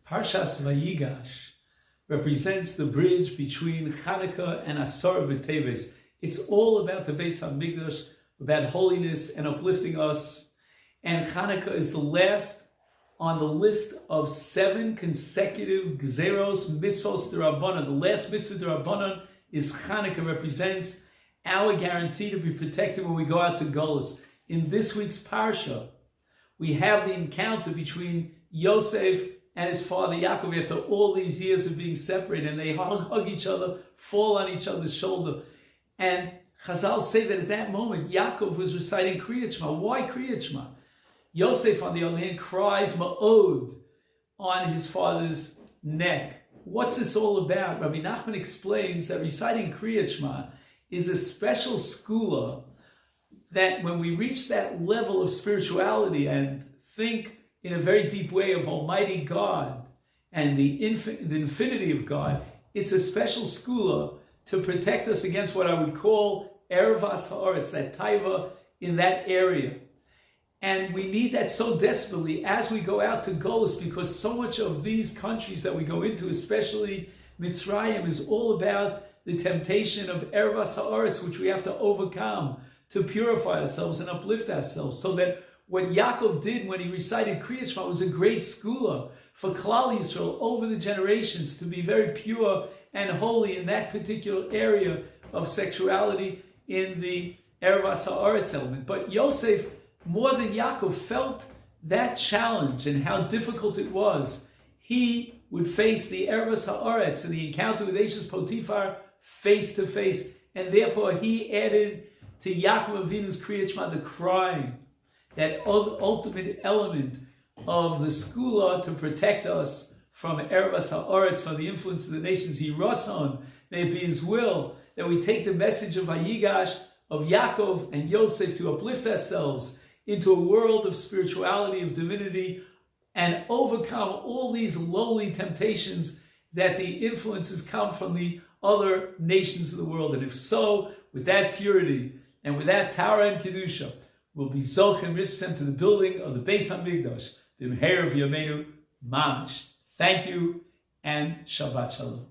Parashas Vayigash represents the bridge between Chanukah and Asar B'Teves. It's all about the Beis HaMikdash, about holiness and uplifting us. And Chanukah is the last on the list of 7 consecutive Gzeros, Mitzvos D'Rabbanan. The last Mitzvah D'Rabbanan is Chanukah, represents our guarantee to be protected when we go out to Galus. In this week's Parashat, we have the encounter between Yosef and his father Yaakov after all these years of being separated, and they hug each other, fall on each other's shoulder. And Chazal say that at that moment, Yaakov was reciting Kriyat Shema. Why Kriyat Shema? Yosef, on the other hand, cries Ma'od on his father's neck. What's this all about? Rabbi Nachman explains that reciting Kriyat Shema is a special skula that when we reach that level of spirituality and think in a very deep way of Almighty God and the infinity of God, it's a special skula to protect us against what I would call ervas haaretz, that taiva in that area. And we need that so desperately as we go out to Galus, because so much of these countries that we go into, especially Mitzrayim, is all about the temptation of ervas haaretz, which we have to overcome to purify ourselves and uplift ourselves. So that what Yaakov did when he recited Kriyat Shema was a great skula for Klal Yisrael over the generations to be very pure and holy in that particular area of sexuality in the ervas haaretz element. But Yosef, more than Yaakov, felt that challenge and how difficult it was. He would face the ervas haaretz and the encounter with Eshes Potiphar face to face, and therefore he added to Yaakov Avinu's Kriyat Shema the crying, that ultimate element of the skula to protect us from ervas haaretz, from the influence of the nations. He wrote on, may it be his will, that we take the message of Vayigash, of Yaakov and Yosef, to uplift ourselves into a world of spirituality, of divinity, and overcome all these lowly temptations that the influences come from the other nations of the world. And if so, with that purity and with that Torah and Kedusha, we'll be Zochem Ritzem to the building of the Beis HaMikdash, the Meher of Yameinu Mamish. Thank you and Shabbat Shalom.